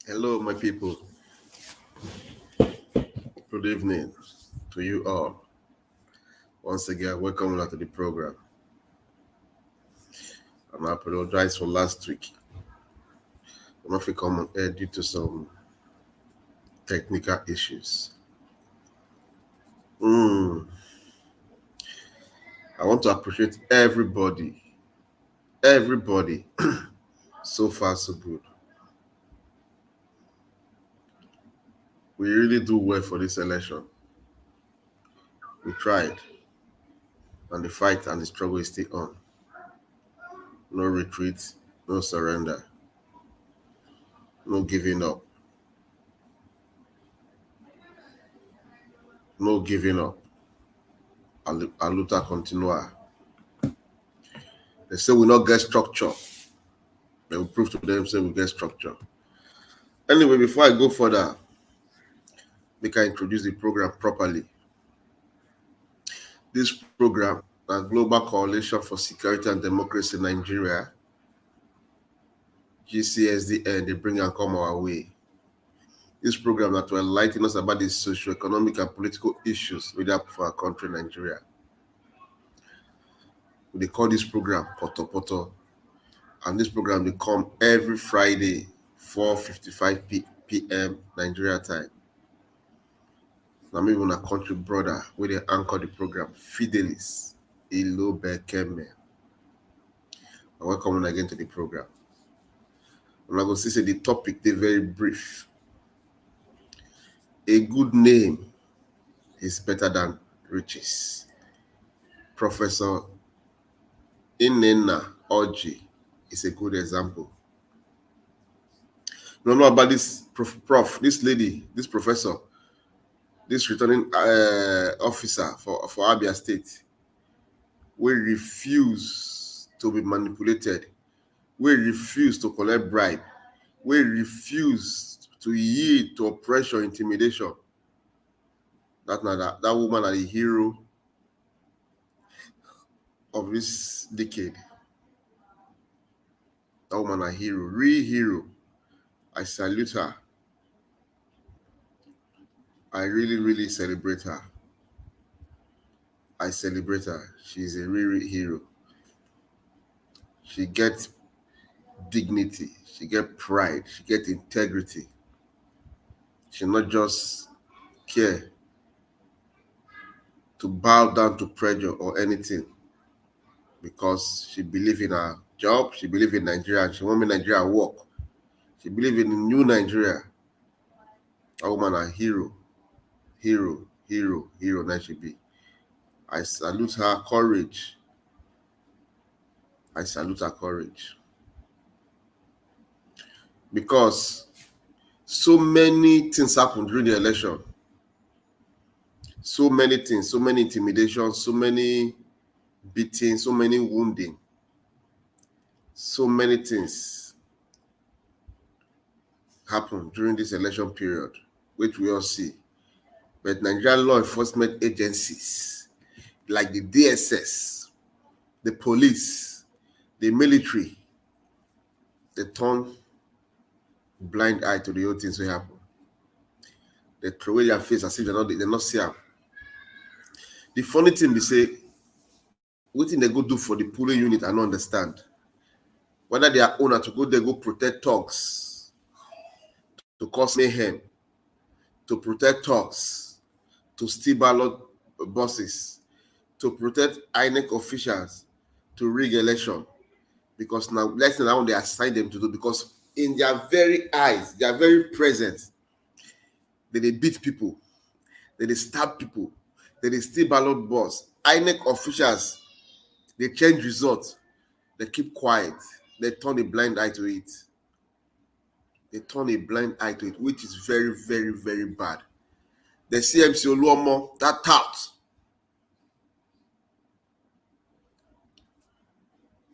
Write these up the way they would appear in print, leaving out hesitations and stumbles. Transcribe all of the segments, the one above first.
Hello, my people. Good evening to you all. Once again, welcome to the program. I apologize for last week. I'm not come on air due to some technical issues. I want to appreciate everybody. Everybody. So far, so good. We really do well for this election. We tried. And the fight and the struggle is still on. No retreat, no surrender, no giving up. No giving up. A luta continua. They say we not get structure. They will prove to them say we get structure. Anyway, before I go further, make I introduce the program properly. This program, the Global Coalition for Security and Democracy in Nigeria, GCSDN, they bring and come our way. This program that will enlighten us about the socio-economic and political issues we have for our country, Nigeria. They call this program Poto Poto. And this program will come every Friday, 4:55 p.m. Nigeria time. I'm even a country brother where they anchor the program, Fidelis Ilobekeme. Welcome again to the program. And I will say the topic, they're very brief. A good name is better than riches. Professor Nnnenna Orji is a good example. You don't know about this prof, this lady, this professor, this returning officer for Abia State, we refuse to be manipulated, we refuse to collect bribe, we refuse to yield to oppression, intimidation. That woman is the hero of this decade. That woman is a hero, real hero. I salute her. I really, really celebrate her. I celebrate her. She's a real hero. She gets dignity. She gets pride. She gets integrity. She not just care to bow down to pressure or anything because she believes in her job. She believes in Nigeria and she wants Nigeria work. She believes in new Nigeria. That woman a hero. Hero. That she be. I salute her courage. I salute her courage. Because so many things happened during the election. So many things, so many intimidations, so many beatings, so many wounding. So many things happened during this election period, which we all see. But Nigerian law enforcement agencies, like the DSS, the police, the military, they turn blind eye to the whole things that happen. They throw away their face as if they're not see them. The funny thing they say, what thing they go do for the polling unit, I don't understand. Whether they are owner to go there, go protect thugs, to cause mayhem, to protect thugs, to steal ballot buses, to protect INEC officials, to rig election. Because now, let's say now they assign them to do, because in their very eyes, their very presence, they beat people, they stab people, they steal ballot box. INEC officials, they change results, they keep quiet, they turn a blind eye to it. They turn a blind eye to it, which is very, very, very bad. The CMC Oluomo, that tout,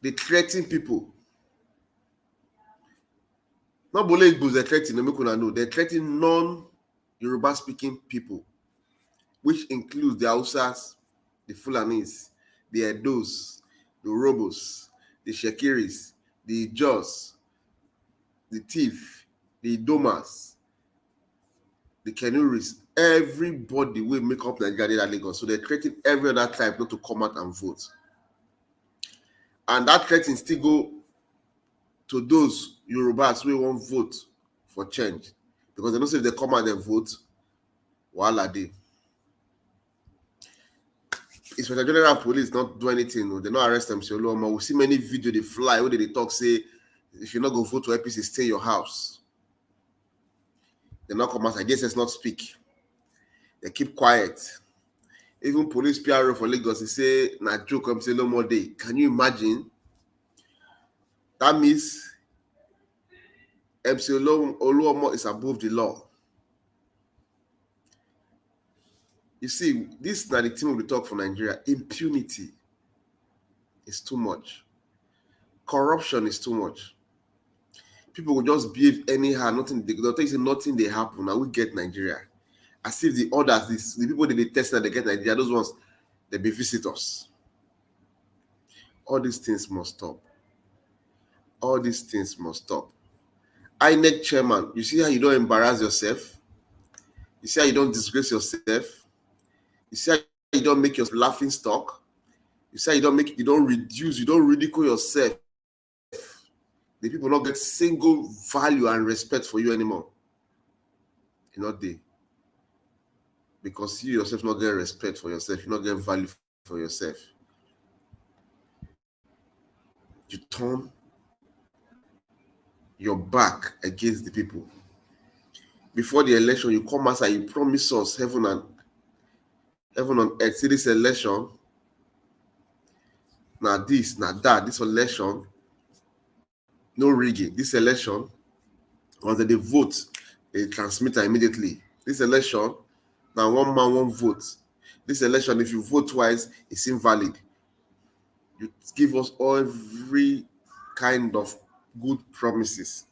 they threaten people. Not Bole Igbos, they threaten, know. They threaten non-Yoruba speaking people, which includes the Hausas, the Fulanis, the Edos, the Robos, the Shekiris, the Jos, the Thief, the Domas, the Kenuris, everybody will make up Nigeria at Lagos. So they're creating every other tribe not to come out and vote. And that threatening still go to those Yorubas who won't vote for change. Because they know if they come out and vote, voila dey. Inspector General of Police not do anything. They not arrest them. Say, we see many videos they fly where they talk say, if you're not going to vote for APC, stay in your house. They not come out. I guess not speak. They keep quiet. Even police PRO for Lagos, they say, na joke, come say no more day. Can you imagine? That means MC Oluomo is above the law. You see, this is not the thing we talk for Nigeria. Impunity is too much. Corruption is too much. People will just behave anyhow. Nothing they happen. Now we get Nigeria. As if the others, the people that they test that they get Nigeria, those ones, they be visitors. All these things must stop. All these things must stop. INEC chairman, you see how you don't embarrass yourself? You see how you don't disgrace yourself? You see how you don't make your laughing stock? You see how you don't reduce, you don't ridicule yourself. The people not get single value and respect for you anymore. You're not there. Because you yourself not get respect for yourself, you not get value for yourself. You turn your back against the people. Before the election, you come outside, you promise us heaven on earth. See this election, now this, now that, this election, no rigging. This election, once they vote, they transmit it immediately. This election, now one man, one vote. This election, if you vote twice, it's invalid. You give us every kind of good promises.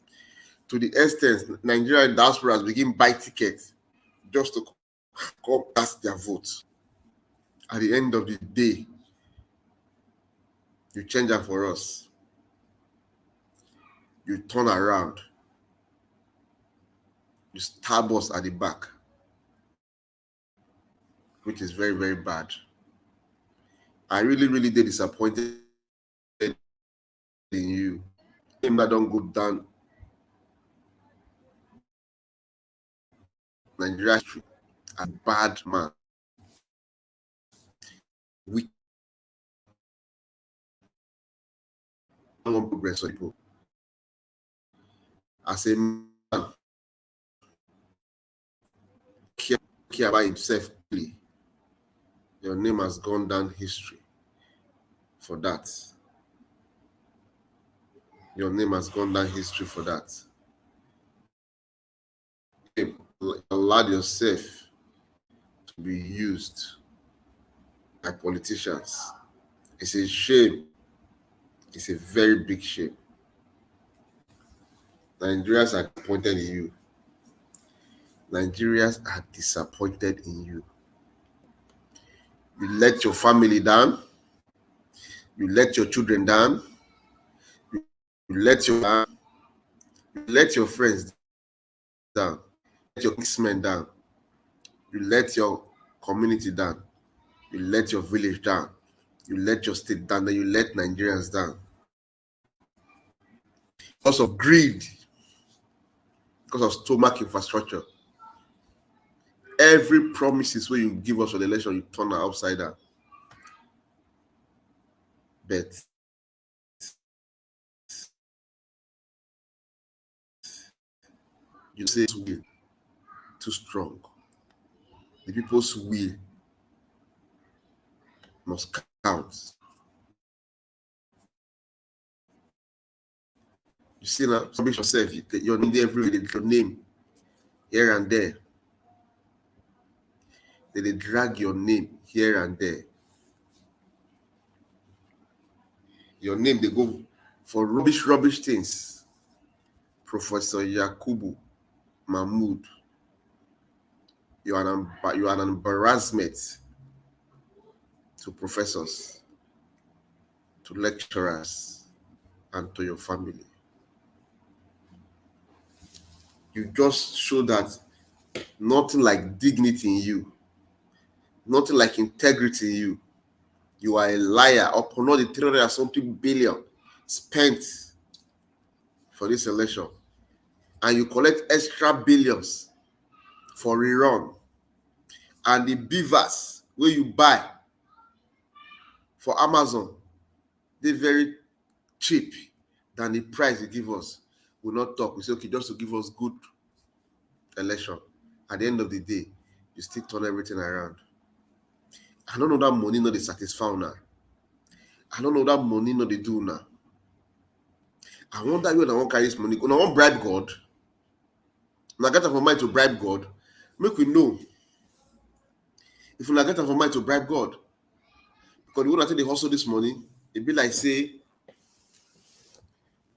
To the extent, Nigerian diasporas begin buy tickets just to come cast their vote. At the end of the day, you change that for us. You turn around. You stab us at the back, which is very, very bad. I really, really did disappointed in you. Him that don't go down Nigeria street, a bad man. We don't progress on people. As a man, care about himself. Your name has gone down history for that. Your name has gone down history for that. You allowed yourself to be used by politicians. It's a shame. It's a very big shame. Nigerians are disappointed in you. Nigerians are disappointed in you. You let your family down. You let your children down. You let your friends down. You let your kinsmen down. You let your community down. You let your village down. You let your state down. Then you let Nigerians down. Because of greed. Because of stomach infrastructure. Every promises where you give us for the election, you turn it upside down. But you say will too strong. The people's will must count. You see now, establish yourself. Your name everywhere. Your name here and there. They drag your name here and there. Your name, they go for rubbish things. Professor Yakubu Mahmood, you are an embarrassment to professors, to lecturers, and to your family. You just show that nothing like dignity in you, nothing like integrity in you. You are a liar upon all the 300 and something billion spent for this election. And you collect extra billions for rerun. And the beavers where you buy for Amazon, they're very cheap than the price you give us. We'll not talk. We say, okay, just to give us good election. At the end of the day, you still turn everything around. I don't know that money not they satisfy now. I don't know that money not they do now. I wonder where I want carry this money. When I want bribe God, when I get for mind to bribe God, make we know. If we get for mind to bribe God, because when I think they hustle this money, it be like say,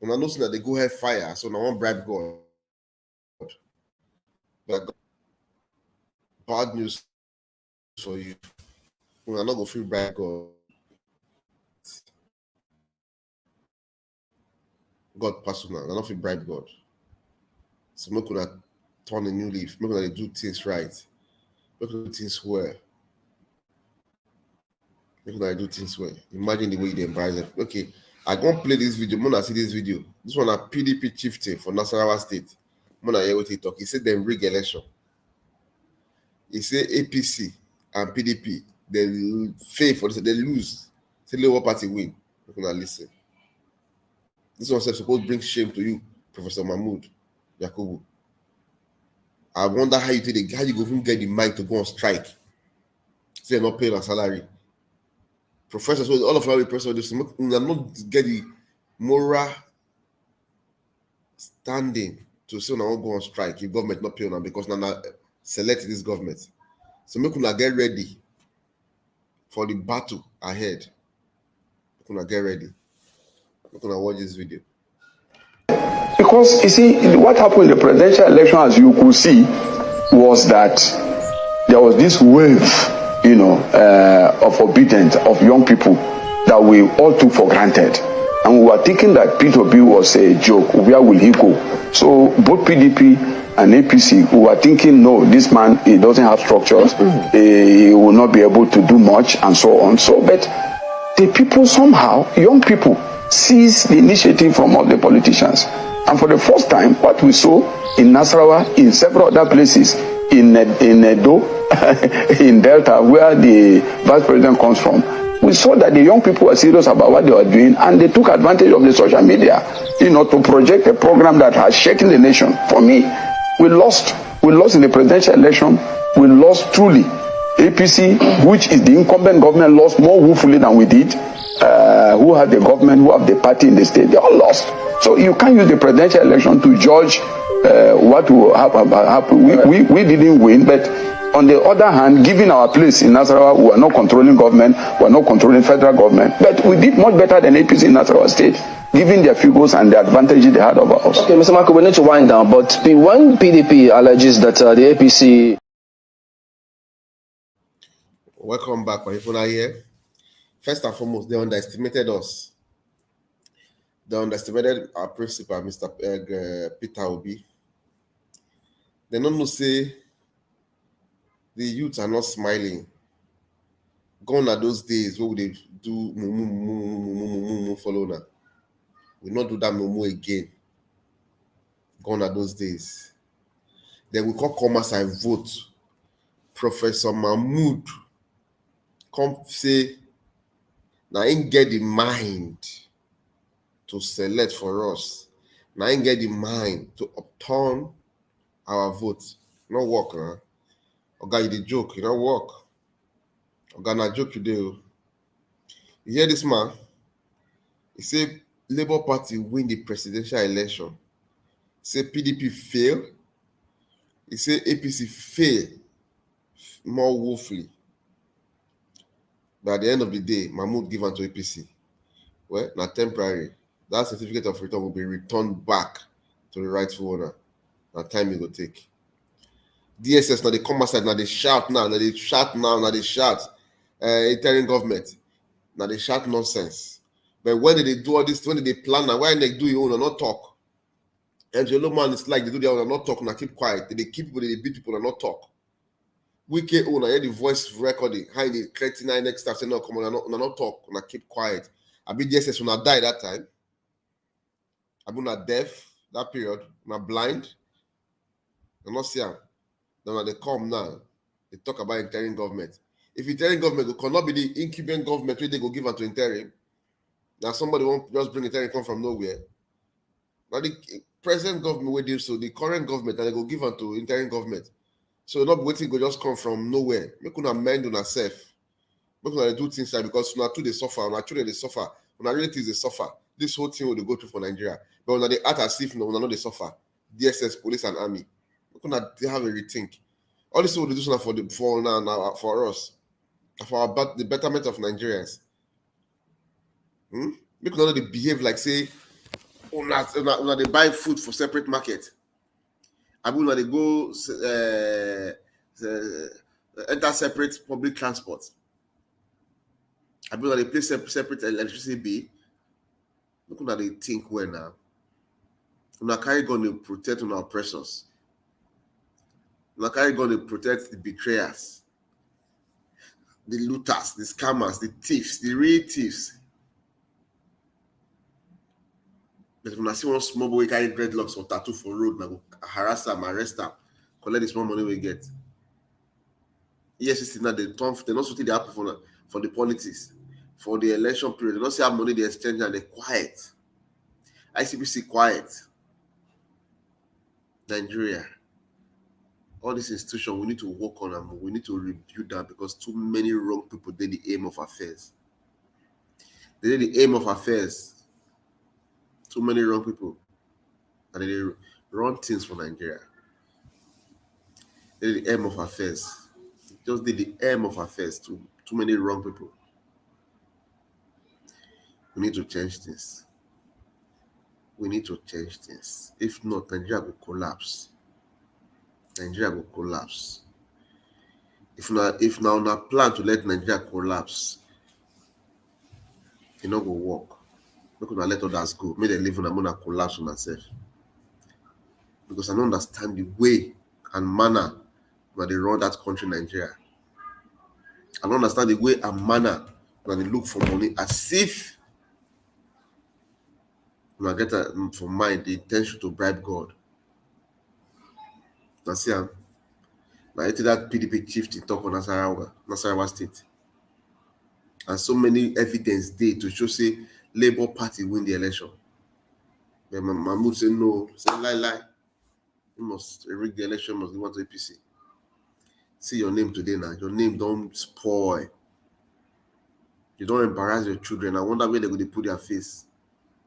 when I know that they go have fire, so I want bribe God. But bad news for you. When I not go feel bribe God. God personal, I don't feel bribe God. So make una turn a new leaf, make una do things right, make una do things well. Make una do things well. Imagine the way they embrace it. Okay, I go play this video. Mona see this video. This one a PDP chieftain for Nasarawa State. Mona hear what he talk. He said them rig election. He said APC and PDP they fail for this, they lose. Say Labour Party win. Make una listen. This one says supposed to bring shame to you, Professor Mahmoud Yakubu. I wonder how you go even get the mind to go on strike. Say you're not paying a salary. Professors, all of our professors, not get the moral standing to say I won't go on strike if government not paying them because now select this government. So make una get ready for the battle ahead. Make una get ready. Make una watch this video. Because you see, what happened in the presidential election, as you could see, was that there was this wave, of obedience of young people that we all took for granted. And we were thinking that Peter Obi was a joke. Where will he go? So both PDP and APC, we were thinking, no, this man, he doesn't have structures. He will not be able to do much and so on. So, but the people somehow, young people, seized the initiative from all the politicians. And for the first time, what we saw in Nasarawa, in several other places, in Edo, in Delta, where the vice president comes from, we saw that the young people were serious about what they were doing, and they took advantage of the social media, to project a program that has shaken the nation. For me, we lost in the presidential election. We lost truly. APC, which is the incumbent government, lost more woefully than we did. Who had the government, who have the party in the state, they all lost. So you can't use the presidential election to judge what will happen. We didn't win, but on the other hand, given our place in Nasarawa, we are not controlling government, we are not controlling federal government, but we did much better than APC in Nasarawa State, given their figures and the advantages they had over us. Okay, Mr. Marco, we need to wind down, but when PDP alleges that the APC... Welcome back, my people are here. First and foremost, they underestimated us. They underestimated our principal, Mr. Peter Obi. They don't know say the youth are not smiling. Gone are those days where they do mumu follow now. We not do that mumu again. Gone are those days. Then we call commerce and vote. Professor Mahmoud come say, now ain't get the mind to select for us. Now ain't get the mind to upturn our vote. No work, huh? Oga, you the joke, you don't work. Oga, na joke you do. You hear this man? He say Labour Party win the presidential election. He say PDP fail. He say APC fail more woefully. But at the end of the day, Mahmoud given to APC. Well, not temporary. That certificate of return will be returned back to the rightful owner. Now time it will take. DSS now they come outside, now they shout now they shout. Interim government. Now they shout nonsense. But when did they do all this? When did they plan now? Why they do it or not talk? And the man is like they do their own and not talk, and keep quiet. They keep people, they beat people and not talk. Wiki own, I hear the voice recording, how the 39 next time say no, come on, not talk, and keep quiet. I be DSS when I die that time. I be not deaf that period, not blind. I'm not see them. Then when they come now, they talk about interim government. If interim government it cannot be the incumbent government where they go give unto interim. Now somebody won't just bring interim come from nowhere. Now the present government will do so, the current government and they go give unto interim government. So not waiting go just come from nowhere. Make una mind on herself. Make una do things like because una too they suffer, una children they suffer, una relatives they suffer. This whole thing will go through for Nigeria. But una they act as if una know they suffer. DSS, police and army. Make una they have a rethink. All this will do something for the for now for us. For the betterment of Nigerians. Make una they behave like say una they buy food for separate market. I mean, when they go enter separate public transport. I mean, when they pay separate electricity bill. Look at they think well now. Una carry gun to protect our oppressors. Una carry gun to protect the betrayers, the looters, the scammers, the thieves, the real thieves. But when I see one small boy carry dreadlocks or tattoo for road, I go harass them, arrest them, collect the small money we get. Yes, it's not the tough. They're not something they happen for the politics, for the election period. They don't see how money they exchange and they're quiet. ICBC quiet. Nigeria. All these institutions, we need to work on them. We need to review them because too many wrong people did the aim of affairs. They did the aim of affairs. Too many wrong people. And they run things for Nigeria. They did the aim of affairs. Just did the aim of affairs to too many wrong people. We need to change this. We need to change this. If not, Nigeria will collapse. Nigeria will collapse. If now not plan to let Nigeria collapse, it not go work. We're gonna let others go. May they live on a collapse on myself. Because I don't understand the way and manner when they run that country, Nigeria. I don't understand the way and manner when they look for money as if when I get for mind the intention to bribe God. Now see, now I think that PDP chief to talk on Nasarawa State. And so many evidence there to show say Labour Party win the election. But Mahmoud say no, say lie. You must rig the election, must give one to APC. See your name today now. Your name don't spoil. You don't embarrass your children. I wonder where they're going to put their face.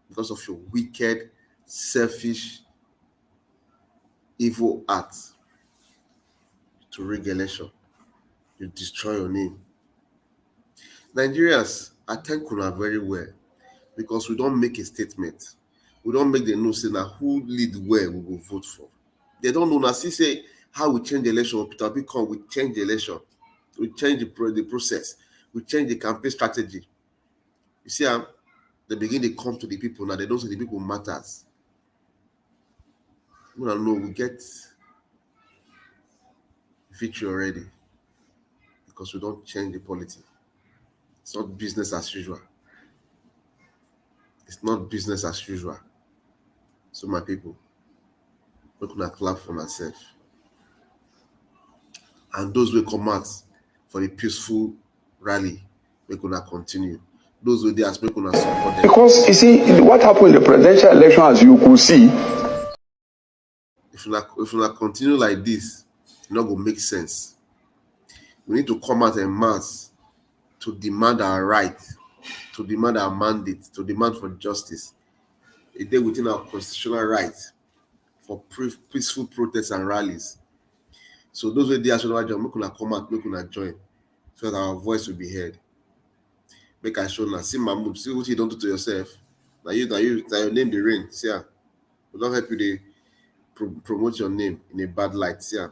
Because of your wicked, selfish, evil acts to rig election. You destroy your name. Nigerians, I thank you very well because we don't make a statement. We don't make the news say now who lead where we will vote for. They don't know now. See, say how we change the election. Peter Bicon, we change the election. We change the process. We change the campaign strategy. You see, they begin to come to the people now. They don't say the people matters. We don't know we get victory already because we don't change the polity. It's not business as usual. It's not business as usual. So my people, we're gonna clap for myself. And those will come out for the peaceful rally, we're gonna continue. Those will ask me gonna support them. Because you see, what happened in the presidential election, as you could see. If we continue like this, it's not gonna make sense. We need to come out en mass to demand our right, to demand our mandate, to demand for justice. A day within our constitutional right for peaceful protests and rallies. So those who are there, make una come out, make una join, so that our voice will be heard. Make I show now. See Mahmoud, see what you don't do to yourself. Now your name the rain. See ya. We don't help you to promote your name in a bad light. See ya.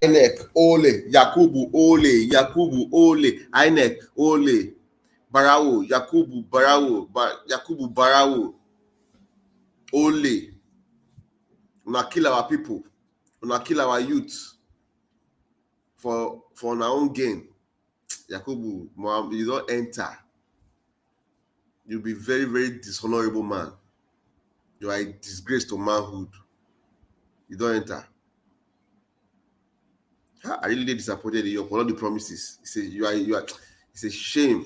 INEC, Ole, Yakubu, Ole, Yakubu, Ole, INEC, Ole, Barawo, Yakubu, Barawo, Yakubu, Barawo, Ole. Una kill our people, una kill our youth for our own gain. Yakubu, you don't enter. You'll be very, very dishonorable man. You are a disgrace to manhood. You don't enter. I really disappointed in you for all the promises. It's a shame.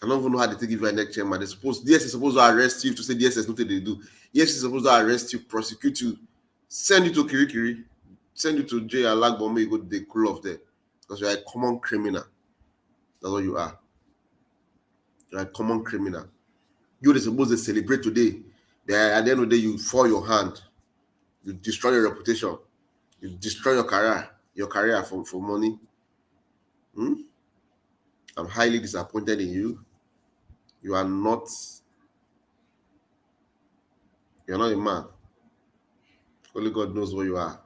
I don't even know how they take you an next chairman. DSS is supposed to arrest you to say DSS nothing they do. Yes, is supposed to arrest you, prosecute you, send you to Kirikiri, send you to jail and Lagbome, you go to the cool of there. Because you are a common criminal. That's what you are. You are a common criminal. You're supposed to celebrate today. At the end of the day, you fall your hand. You destroy your reputation. You destroy your career for money. I'm highly disappointed in you. You're not a man. Only God knows what you are.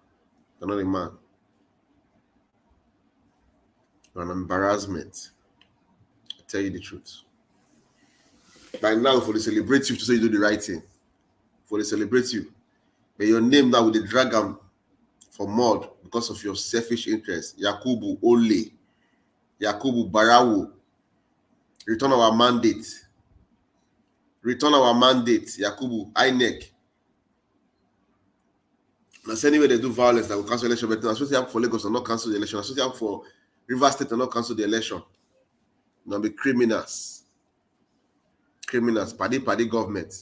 You're not a man. You're an embarrassment. I tell you the truth. By now, for they celebrate you to say you do the right thing. For they celebrate you. But your name now with the dragon for mud because of your selfish interest. Yakubu Ole. Yakubu Barawo. Return our mandate. Return our mandate. Yakubu INEC. Now, anyway, they do violence that will cancel election, but associate for Lagos will not cancel the election. Associate for Rivers State will not cancel the election. Now be criminals. Criminals, party government.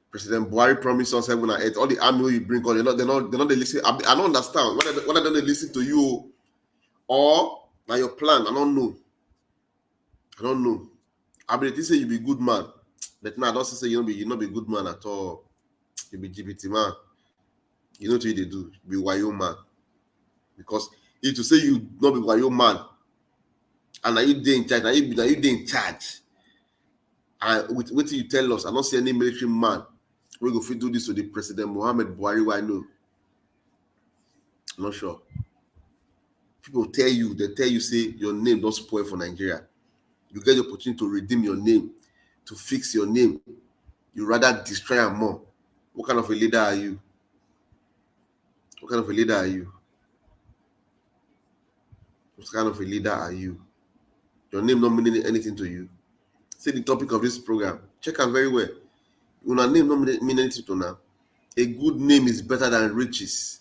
President Buhari promised us 7 and 8. All the army you bring on, they're not they listen. I don't understand. Whether they don't listen to you or now your plan. I don't know. I mean, they say you be good man, but now I don't say you not be good man at all. You be GPT man. You know what they do? Be Wayo man. Because if to say you not be Wayo man, and are you in charge? Are you in charge? And with what you tell us, I don't see any military man we go fit do this to the President Muhammad Buhari. I know. I'm not sure. People tell you, say your name don't spoil for Nigeria. You get the opportunity to redeem your name, to fix your name. You rather destroy them more. What kind of a leader are you? What kind of a leader are you? What kind of a leader are you? Your name not meaning anything to you. Say the topic of this program. Check out very well. Your name not mean anything to now. A good name is better than riches.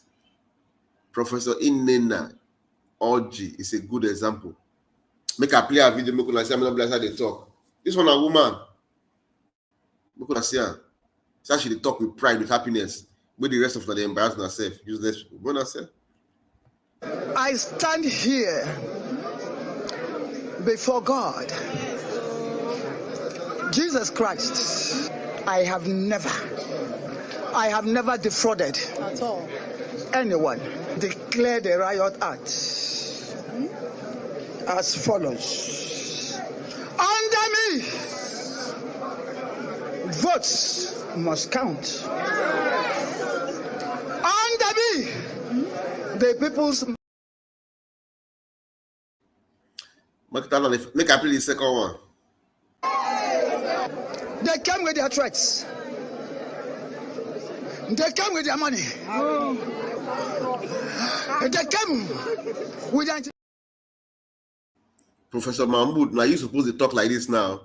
Professor Nnnenna, Orji is a good example. Make a play a video, make una see how they talk. This one a woman. Make una see her. So she talk with pride, with happiness. With the rest of them, they embarrass themselves. Useless. What I say? I stand here before God, Jesus Christ. I have never I have never defrauded At all. anyone. Declare the riot act as follows. Under me, votes must count. Under me, the people's. Make I play the second one. They came with their threats. They came with their money. They came with their. Professor Mahmoud, now you supposed to talk like this now.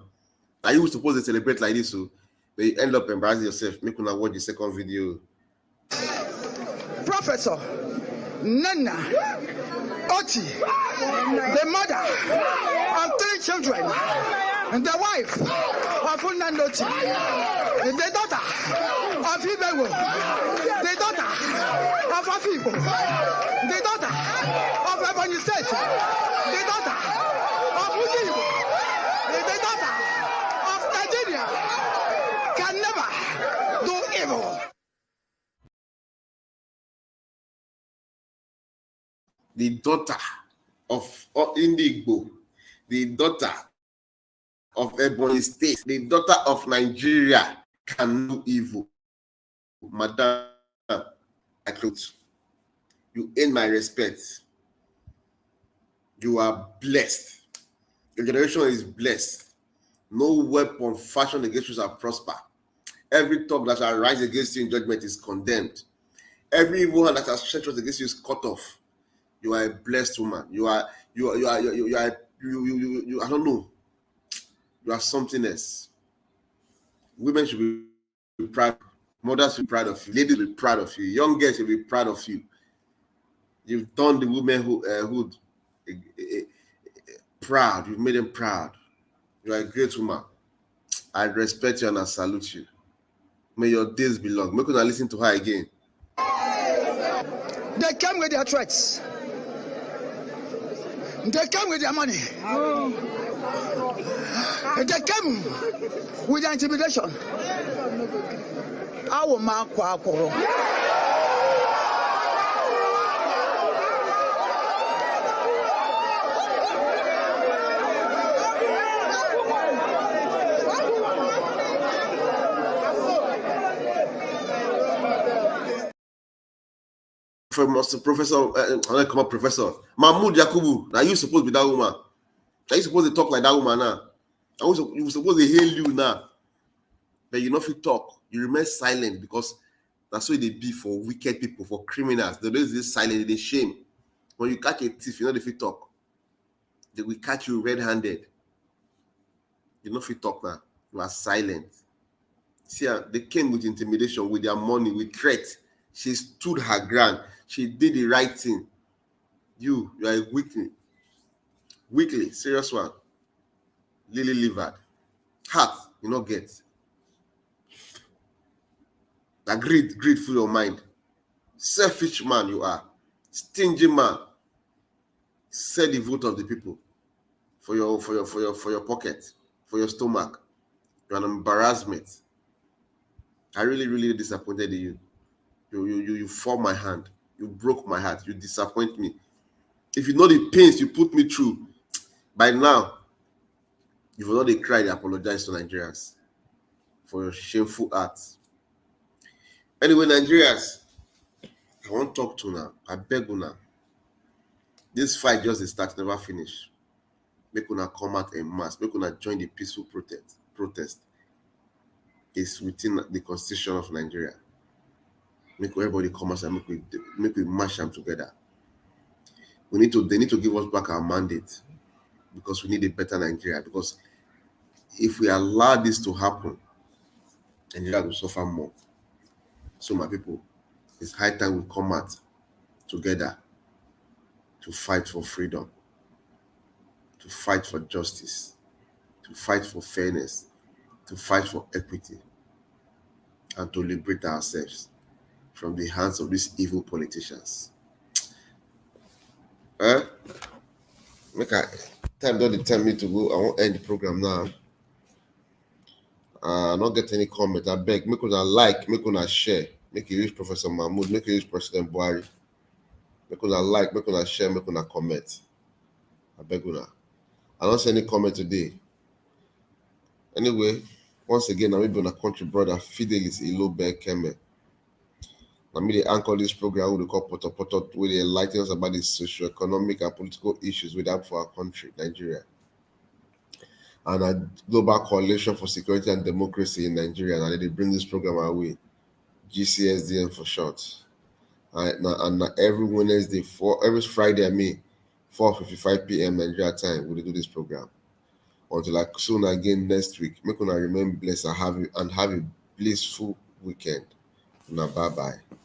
Are you supposed to celebrate like this? So they end up embarrassing yourself. Make una watch the second video. Professor Nnnenna, Orji, the mother of 3 children, and the wife of Nnnenna, the daughter of Ibewo, the daughter of Afibo, the daughter of Ebonyi State, the daughter of Udibo, the daughter of Nigeria can never do evil. The daughter of Indigbo, the daughter of Ebonyi State, the daughter of Nigeria can do evil. Madam, you earn my respect. You are blessed. Your generation is blessed. No weapon fashioned against you shall prosper. Every tongue that shall rise against you in judgment is condemned. Every evil hand that shall stretch out against you is cut off. You are a blessed woman. You are I don't know. You are something else. Women should be proud. Mothers should be proud of you. Ladies will be proud of you. Young girls should be proud of you. You've done the womanhood proud. You've made them proud. You are a great woman. I respect you and I salute you. May your days be long. Make us listen to her again. They came with their threats. They came with their money. They came with their intimidation. I will mark Professor Mahmoud Yakubu. Now you supposed to be that woman. Now you supposed to talk like that woman now. You supposed to hail you now. But you know if you talk, you remain silent because that's what they be for wicked people, for criminals. They don't this silent, they shame. When you catch a thief, you know if you talk. They will catch you red-handed. You know if you talk now. You are silent. See, they came with intimidation, with their money, with threats. She stood her ground. She did the right thing. You are a weakly, serious one. Lily livered. Heart, you not get. That greed full your mind. Selfish man you are. Stingy man. Sell the vote of the people for your pocket, for your stomach. You're an embarrassment. I really disappointed in you. You forced my hand. You broke my heart. You disappoint me. If you know the pains you put me through, by now, you've already cried, apologize to Nigerians for your shameful acts. Anyway, Nigerians, I want to talk to now. I beg you now. This fight just the start, never finish. Make una come out en masse. Make una join the peaceful protest. It's within the constitution of Nigeria. Make everybody come out and make we mash them together. They need to give us back our mandate because we need a better Nigeria. Because if we allow this to happen, Nigeria will suffer more. So my people, it's high time we come out together to fight for freedom, to fight for justice, to fight for fairness, to fight for equity, and to liberate ourselves from the hands of these evil politicians. Time don't tell me to go. I won't end the program now. Not get any comment. I beg, make una like, make una share, make you reach Professor Mahmoud, make you reach President Buhari. Make una like, make una share, make una comment. I beg una. I don't see any comment today. Anyway, once again, I'm with my country brother Fidelis Ilobe Keme. I'm the anchor this program we call Poto Poto, where they enlighten us about the socio-economic and political issues we have for our country, Nigeria, and a global coalition for security and democracy in Nigeria. And they bring this program our way, GCSDM for short. And every Wednesday, every Friday, 4:55 p.m. Nigeria time, we do this program. Until like soon again next week. Make una remain blessed and have a blissful weekend. Bye bye.